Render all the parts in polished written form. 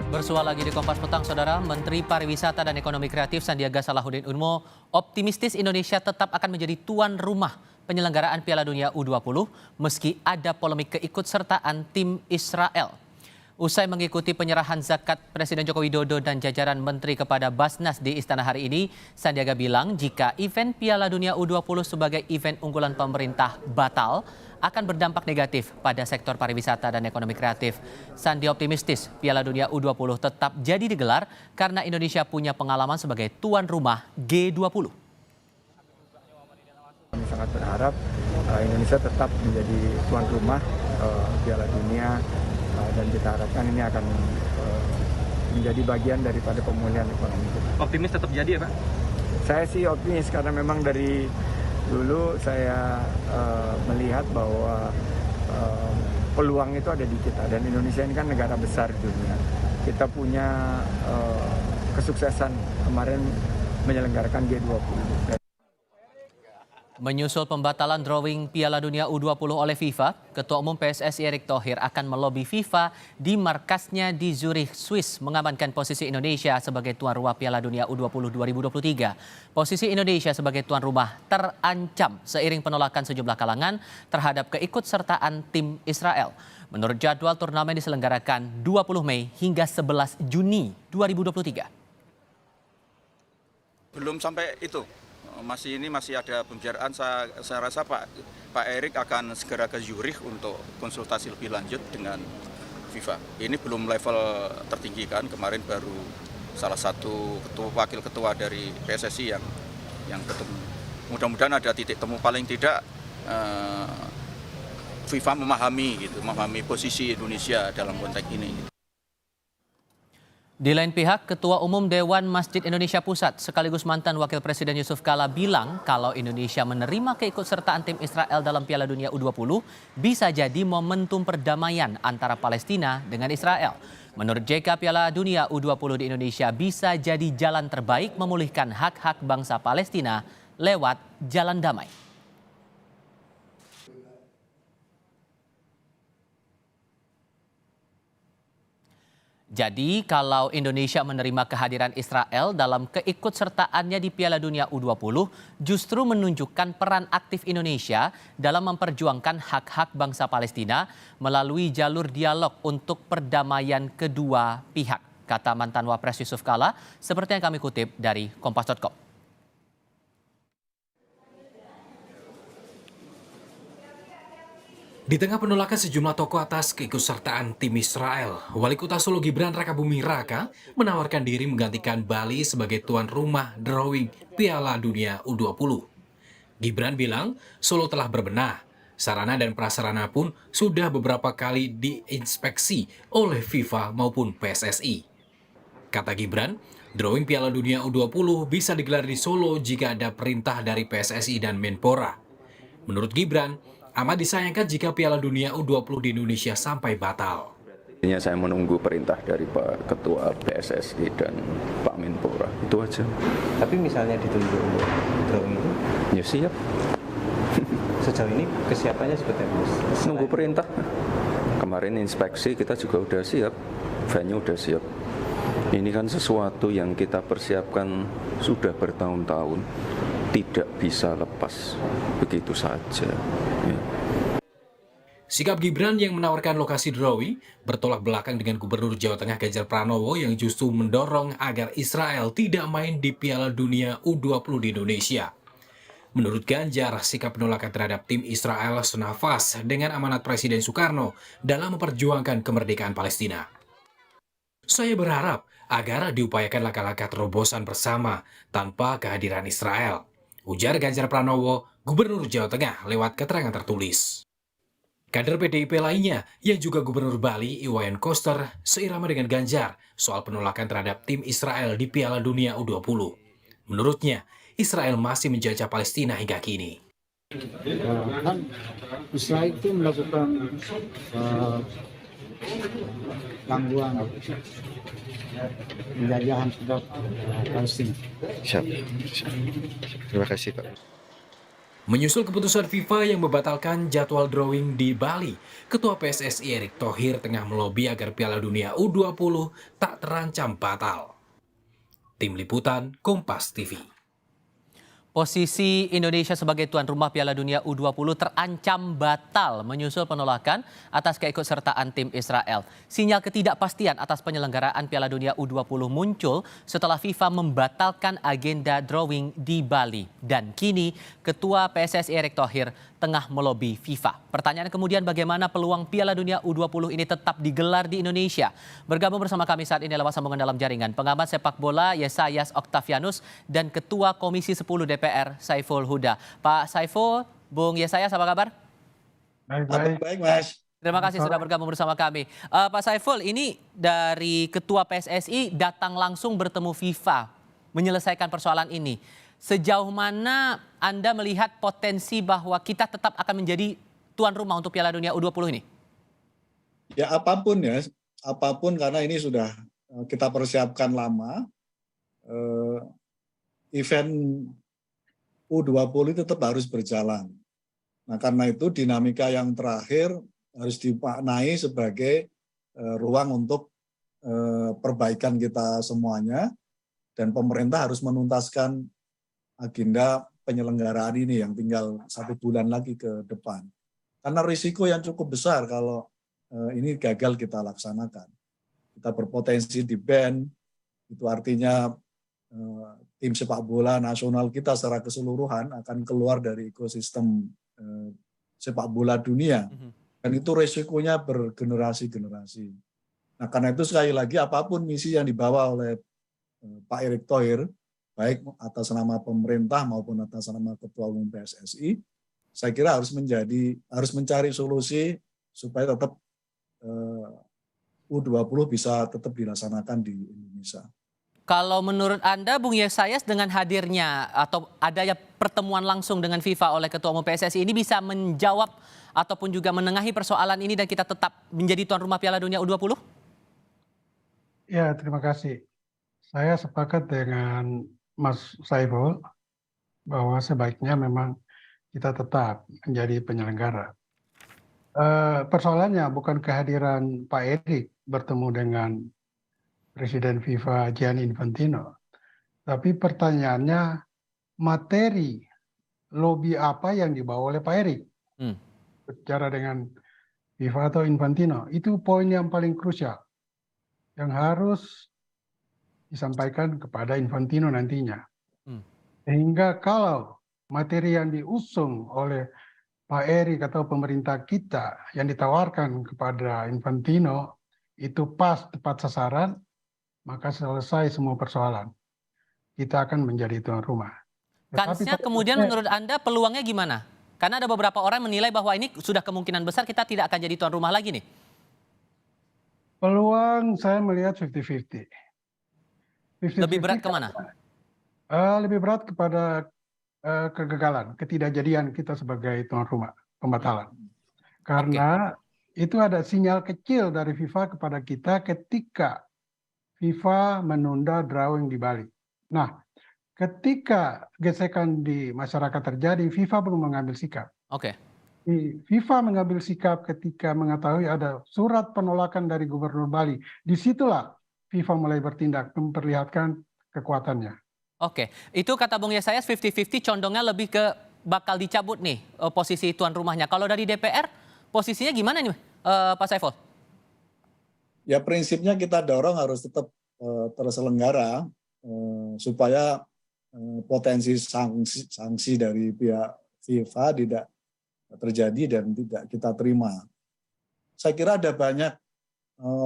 Bersua lagi di Kompas Petang, Saudara. Menteri Pariwisata dan Ekonomi Kreatif Sandiaga Salahuddin Uno optimistis Indonesia tetap akan menjadi tuan rumah penyelenggaraan Piala Dunia U20 meski ada polemik keikutsertaan tim Israel. Usai mengikuti penyerahan zakat Presiden Joko Widodo dan jajaran menteri kepada Basnas di Istana hari ini, Sandiaga bilang jika event Piala Dunia U20 sebagai event unggulan pemerintah batal, akan berdampak negatif pada sektor pariwisata dan ekonomi kreatif. Sandi optimistis Piala Dunia U20 tetap jadi digelar karena Indonesia punya pengalaman sebagai tuan rumah G20. Kami sangat berharap Indonesia tetap menjadi tuan rumah Piala Dunia dan kita harapkan ini akan menjadi bagian daripada pemulihan ekonomi kita. Optimis tetap jadi ya Pak? Saya sih optimis karena memang dari dulu saya melihat bahwa peluang itu ada di kita dan Indonesia ini kan negara besar di dunia. Kita punya kesuksesan kemarin menyelenggarakan G20. Menyusul pembatalan drawing Piala Dunia U20 oleh FIFA, Ketua Umum PSSI Erick Thohir akan melobi FIFA di markasnya di Zurich, Swiss mengamankan posisi Indonesia sebagai tuan rumah Piala Dunia U20 2023. Posisi Indonesia sebagai tuan rumah terancam seiring penolakan sejumlah kalangan terhadap keikutsertaan tim Israel. Menurut jadwal turnamen diselenggarakan 20 Mei hingga 11 Juni 2023. Belum sampai itu. Masih ada pembicaraan, saya rasa Pak Erik akan segera ke Zurich untuk konsultasi lebih lanjut dengan FIFA. Ini belum level tertinggi kan, kemarin baru salah satu wakil ketua dari PSSI yang ketemu. Mudah-mudahan ada titik temu, paling tidak FIFA memahami posisi Indonesia dalam konteks ini. Di lain pihak, Ketua Umum Dewan Masjid Indonesia Pusat sekaligus mantan Wakil Presiden Yusuf Kala bilang kalau Indonesia menerima keikutsertaan tim Israel dalam Piala Dunia U20 bisa jadi momentum perdamaian antara Palestina dengan Israel. Menurut JK, Piala Dunia U20 di Indonesia bisa jadi jalan terbaik memulihkan hak-hak bangsa Palestina lewat jalan damai. Jadi kalau Indonesia menerima kehadiran Israel dalam keikutsertaannya di Piala Dunia U20 justru menunjukkan peran aktif Indonesia dalam memperjuangkan hak-hak bangsa Palestina melalui jalur dialog untuk perdamaian kedua pihak, kata mantan Wapres Yusuf Kala seperti yang kami kutip dari Kompas.com. Di tengah penolakan sejumlah tokoh atas keikutsertaan tim Israel, Wali Kota Solo Gibran Rakabuming Raka menawarkan diri menggantikan Bali sebagai tuan rumah drawing Piala Dunia U20. Gibran bilang Solo telah berbenah, sarana dan prasarana pun sudah beberapa kali diinspeksi oleh FIFA maupun PSSI. Kata Gibran, drawing Piala Dunia U20 bisa digelar di Solo jika ada perintah dari PSSI dan Menpora. Menurut Gibran, amat disayangkan jika Piala Dunia U20 di Indonesia sampai batal. Saya menunggu perintah dari Pak Ketua PSSI dan Pak Menpora, itu aja. Tapi misalnya ditunggu untuk drawing itu? Ya siap. Sejauh ini kesiapannya seperti apa? Nunggu perintah. Kemarin inspeksi kita juga udah siap, venue udah siap. Ini kan sesuatu yang kita persiapkan sudah bertahun-tahun. Tidak bisa lepas begitu saja. Ya. Sikap Gibran yang menawarkan lokasi drawing bertolak belakang dengan Gubernur Jawa Tengah Ganjar Pranowo yang justru mendorong agar Israel tidak main di Piala Dunia U20 di Indonesia. Menurut Ganjar, sikap penolakan terhadap tim Israel senafas dengan amanat Presiden Soekarno dalam memperjuangkan kemerdekaan Palestina. Saya berharap agar diupayakan langkah-langkah terobosan bersama tanpa kehadiran Israel, ujar Ganjar Pranowo, Gubernur Jawa Tengah lewat keterangan tertulis. Kader PDIP lainnya yang juga Gubernur Bali, Iwayan Koster, seirama dengan Ganjar soal penolakan terhadap tim Israel di Piala Dunia U20. Menurutnya, Israel masih menjajah Palestina hingga kini. Kan Israel itu melakukan gangguan penjajahan terhadap Palestina. Siap. Terima kasih Pak. Menyusul keputusan FIFA yang membatalkan jadwal drawing di Bali, Ketua PSSI Erick Thohir tengah melobi agar Piala Dunia U20 tak terancam batal. Tim Liputan Kompas TV. Posisi Indonesia sebagai tuan rumah Piala Dunia U20 terancam batal menyusul penolakan atas keikutsertaan tim Israel. Sinyal ketidakpastian atas penyelenggaraan Piala Dunia U20 muncul setelah FIFA membatalkan agenda drawing di Bali. Dan kini Ketua PSSI Erick Thohir tengah melobi FIFA. Pertanyaan kemudian bagaimana peluang Piala Dunia U20 ini tetap digelar di Indonesia? Bergabung bersama kami saat ini lewat sambungan dalam jaringan pengamat sepak bola Yesayas Octavianus dan Ketua Komisi 10 DPR Saiful Huda. Pak Saiful, Bung Yesayas apa kabar? Baik, Mas. Terima kasih sudah bergabung bersama kami. Pak Saiful, ini dari Ketua PSSI datang langsung bertemu FIFA menyelesaikan persoalan ini. Sejauh mana Anda melihat potensi bahwa kita tetap akan menjadi tuan rumah untuk Piala Dunia U20 ini? Ya apapun karena ini sudah kita persiapkan lama. Event U20 tetap harus berjalan. Nah karena itu dinamika yang terakhir harus dimaknai sebagai ruang untuk perbaikan kita semuanya, dan pemerintah harus menuntaskan agenda penyelenggaraan ini yang tinggal 1 bulan lagi ke depan. Karena risiko yang cukup besar kalau ini gagal kita laksanakan. Kita berpotensi di-ban, itu artinya tim sepak bola nasional kita secara keseluruhan akan keluar dari ekosistem sepak bola dunia. Dan itu risikonya bergenerasi-generasi. Nah karena itu sekali lagi apapun misi yang dibawa oleh Pak Erick Thohir, baik atas nama pemerintah maupun atas nama Ketua Umum PSSI, saya kira harus mencari solusi supaya tetap U20 bisa tetap dilaksanakan di Indonesia. Kalau menurut Anda, Bung Yesayas, dengan hadirnya atau adanya pertemuan langsung dengan FIFA oleh Ketua Umum PSSI ini bisa menjawab ataupun juga menengahi persoalan ini dan kita tetap menjadi tuan rumah Piala Dunia U20? Ya, terima kasih. Saya sepakat dengan Mas Saiful bahwa sebaiknya memang kita tetap menjadi penyelenggara. Persoalannya bukan kehadiran Pak Erick bertemu dengan Presiden FIFA Gianni Infantino, tapi pertanyaannya materi lobby apa yang dibawa oleh Pak Erick bicara dengan FIFA atau Infantino. Itu poin yang paling krusial yang harus disampaikan kepada Infantino nantinya. Sehingga kalau materi yang diusung oleh Pak Erick atau pemerintah kita yang ditawarkan kepada Infantino itu pas tepat sasaran, maka selesai semua persoalan. Kita akan menjadi tuan rumah. Kansnya kemudian menurut Anda peluangnya gimana? Karena ada beberapa orang menilai bahwa ini sudah kemungkinan besar kita tidak akan jadi tuan rumah lagi nih. Peluang saya melihat 50-50. Lebih berat kemana? Lebih berat kepada kegagalan, ketidakjadian kita sebagai tuan rumah, pembatalan. Karena itu ada sinyal kecil dari FIFA kepada kita ketika FIFA menunda drawing di Bali. Nah, ketika gesekan di masyarakat terjadi, FIFA belum mengambil sikap. FIFA mengambil sikap ketika mengetahui ada surat penolakan dari Gubernur Bali. Disitulah FIFA mulai bertindak, memperlihatkan kekuatannya. Itu kata Bung Yesayas 50-50 condongnya lebih ke bakal dicabut nih posisi tuan rumahnya. Kalau dari DPR posisinya gimana nih Pak Saiful? Ya prinsipnya kita dorong harus tetap terselenggara supaya potensi sanksi dari pihak FIFA tidak terjadi dan tidak kita terima. Saya kira ada banyak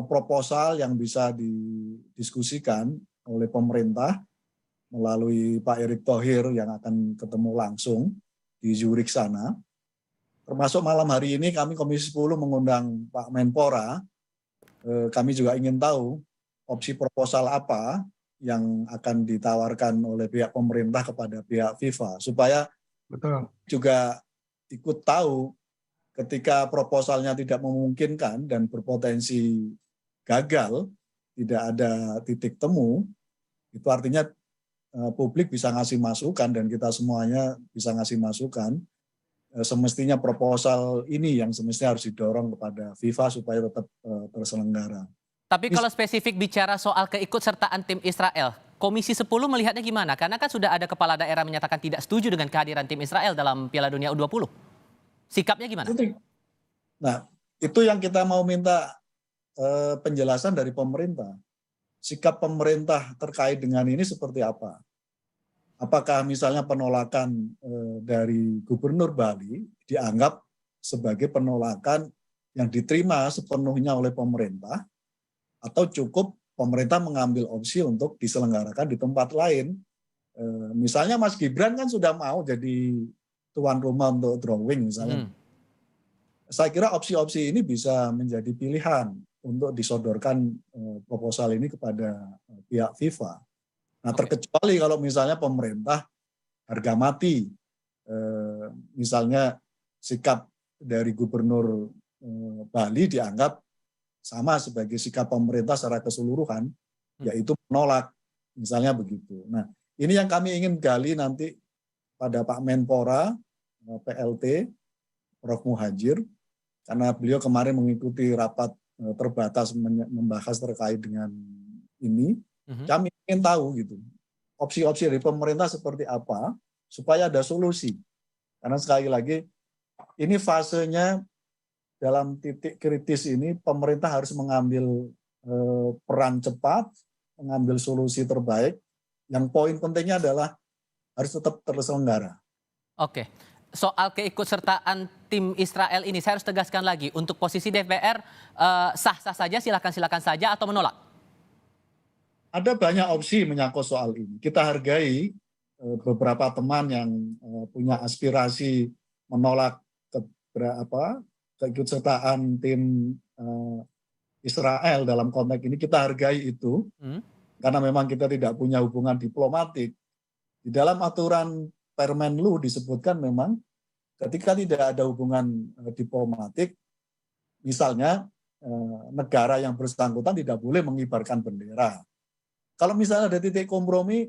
proposal yang bisa didiskusikan oleh pemerintah melalui Pak Erick Thohir yang akan ketemu langsung di Zurich sana. Termasuk malam hari ini kami Komisi 10 mengundang Pak Menpora. Kami juga ingin tahu opsi proposal apa yang akan ditawarkan oleh pihak pemerintah kepada pihak FIFA supaya juga ikut tahu ketika proposalnya tidak memungkinkan dan berpotensi gagal, tidak ada titik temu, itu artinya publik bisa ngasih masukan dan kita semuanya bisa ngasih masukan, semestinya proposal ini yang semestinya harus didorong kepada FIFA supaya tetap terselenggara. Tapi kalau spesifik bicara soal keikutsertaan tim Israel, Komisi 10 melihatnya gimana? Karena kan sudah ada kepala daerah menyatakan tidak setuju dengan kehadiran tim Israel dalam Piala Dunia U20. Sikapnya gimana? Nah, itu yang kita mau minta penjelasan dari pemerintah. Sikap pemerintah terkait dengan ini seperti apa? Apakah misalnya penolakan dari Gubernur Bali dianggap sebagai penolakan yang diterima sepenuhnya oleh pemerintah, atau cukup pemerintah mengambil opsi untuk diselenggarakan di tempat lain? Misalnya Mas Gibran kan sudah mau jadi tuan rumah untuk drawing misalnya. Saya kira opsi-opsi ini bisa menjadi pilihan untuk disodorkan proposal ini kepada pihak FIFA. Nah, terkecuali kalau misalnya pemerintah harga mati, misalnya sikap dari Gubernur Bali dianggap sama sebagai sikap pemerintah secara keseluruhan, yaitu menolak, misalnya begitu. Nah, ini yang kami ingin gali nanti pada Pak Menpora, PLT, Prof. Muhadjir, karena beliau kemarin mengikuti rapat terbatas membahas terkait dengan ini. Kami ingin tahu gitu, opsi-opsi dari pemerintah seperti apa, supaya ada solusi. Karena sekali lagi, ini fasenya dalam titik kritis ini pemerintah harus mengambil peran cepat, mengambil solusi terbaik. Yang poin pentingnya adalah harus tetap terselenggara. Oke, soal keikutsertaan tim Israel ini saya harus tegaskan lagi, untuk posisi DPR sah-sah saja, silakan saja atau menolak? Ada banyak opsi menyangkut soal ini. Kita hargai beberapa teman yang punya aspirasi menolak keikutsertaan tim Israel dalam konteks ini, kita hargai itu, karena memang kita tidak punya hubungan diplomatik. Di dalam aturan Permenlu disebutkan memang ketika tidak ada hubungan diplomatik, misalnya negara yang bersangkutan tidak boleh mengibarkan bendera. Kalau misalnya ada titik kompromi,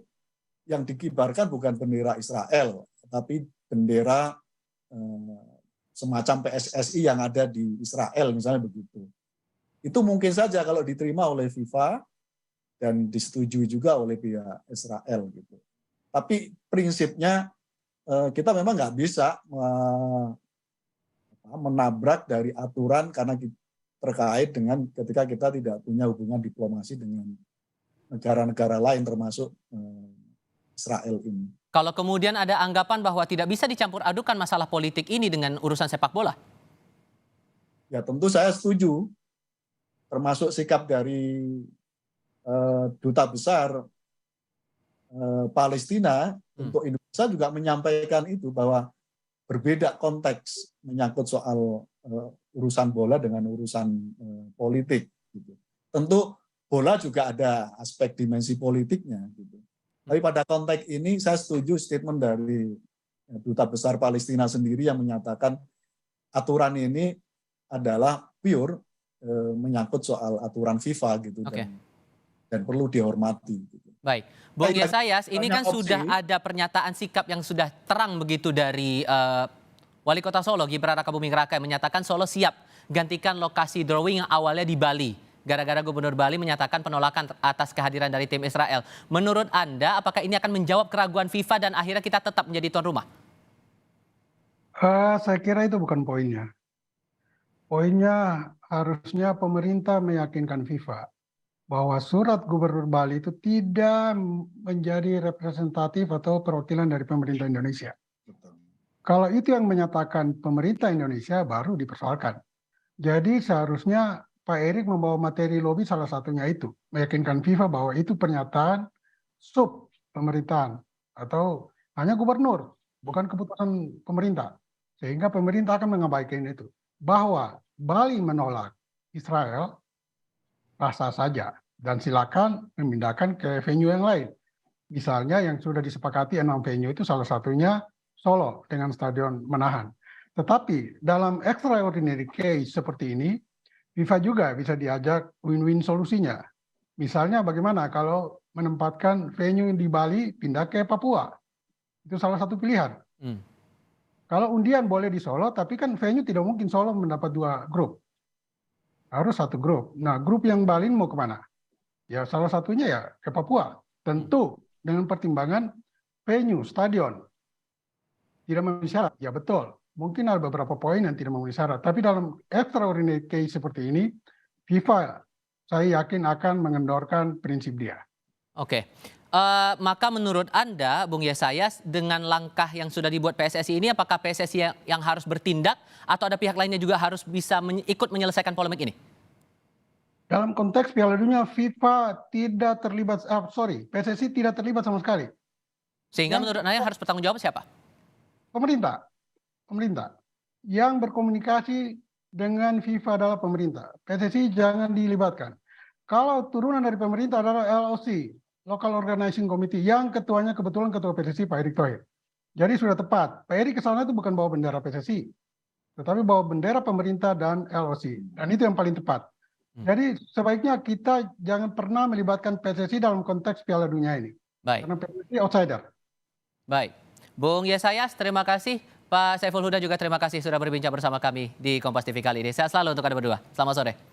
yang dikibarkan bukan bendera Israel, tapi bendera semacam PSSI yang ada di Israel, misalnya begitu. Itu mungkin saja kalau diterima oleh FIFA dan disetujui juga oleh pihak Israel gitu. Tapi prinsipnya kita memang nggak bisa menabrak dari aturan karena terkait dengan ketika kita tidak punya hubungan diplomasi dengan negara-negara lain termasuk Israel ini. Kalau kemudian ada anggapan bahwa tidak bisa dicampur adukan masalah politik ini dengan urusan sepak bola? Ya tentu saya setuju, termasuk sikap dari Duta Besar Palestina untuk Indonesia juga menyampaikan itu, bahwa berbeda konteks menyangkut soal urusan bola dengan urusan politik. Gitu. Tentu bola juga ada aspek dimensi politiknya. Gitu. Tapi pada konteks ini saya setuju statement dari Duta Besar Palestina sendiri yang menyatakan aturan ini adalah pure menyangkut soal aturan FIFA gitu, dan perlu dihormati. Gitu. Baik, Bung Yesayas, ini kan sudah ada pernyataan sikap yang sudah terang begitu dari Wali Kota Solo, Gibran Rakabuming Raka, yang menyatakan Solo siap gantikan lokasi drawing yang awalnya di Bali. Gara-gara Gubernur Bali menyatakan penolakan atas kehadiran dari tim Israel. Menurut Anda, apakah ini akan menjawab keraguan FIFA dan akhirnya kita tetap menjadi tuan rumah? Saya kira itu bukan poinnya. Poinnya harusnya pemerintah meyakinkan FIFA bahwa surat Gubernur Bali itu tidak menjadi representatif atau perwakilan dari pemerintah Indonesia. Kalau itu yang menyatakan pemerintah Indonesia, baru dipersoalkan. Jadi seharusnya Pak Erik membawa materi lobi, salah satunya itu, meyakinkan FIFA bahwa itu pernyataan sub pemerintahan atau hanya gubernur, bukan keputusan pemerintah. Sehingga pemerintah akan mengabaikan itu. Bahwa Bali menolak Israel, sah saja. Dan silakan memindahkan ke venue yang lain. Misalnya yang sudah disepakati 6 venue itu salah satunya Solo dengan Stadion Manahan. Tetapi dalam extraordinary case seperti ini, FIFA juga bisa diajak win-win solusinya. Misalnya bagaimana kalau menempatkan venue di Bali pindah ke Papua. Itu salah satu pilihan. Kalau undian boleh di Solo, tapi kan venue tidak mungkin Solo mendapat 2 grup. Harus 1 grup. Nah, grup yang Bali mau kemana? Ya salah satunya ya ke Papua. Tentu dengan pertimbangan venue, stadion. Tidak memenuhi syarat, ya betul. Mungkin ada beberapa poin yang tidak memenuhi syarat. Tapi dalam extraordinary case seperti ini, FIFA saya yakin akan mengendorkan prinsip dia. Oke. Maka menurut Anda, Bung Yesayas, dengan langkah yang sudah dibuat PSSI ini, apakah PSSI yang harus bertindak atau ada pihak lainnya juga harus bisa ikut menyelesaikan polemik ini? Dalam konteks Piala Dunia, FIFA tidak terlibat, PSSI tidak terlibat sama sekali. Sehingga menurut Anda harus bertanggung jawab siapa? Pemerintah. Yang berkomunikasi dengan FIFA adalah pemerintah. PSSI jangan dilibatkan. Kalau turunan dari pemerintah adalah LOC, Local Organizing Committee, yang ketuanya kebetulan ketua PSSI Pak Erick Thohir. Jadi sudah tepat. Pak Erick ke sana itu bukan bawa bendera PSSI, tetapi bawa bendera pemerintah dan LOC. Dan itu yang paling tepat. Jadi sebaiknya kita jangan pernah melibatkan PSSI dalam konteks Piala Dunia ini. Baik. Karena PSSI outsider. Baik. Bung Yesayas, terima kasih. Pak Saiful Huda juga terima kasih sudah berbincang bersama kami di Kompas TV kali ini. Sehat selalu untuk Anda berdua. Selamat sore.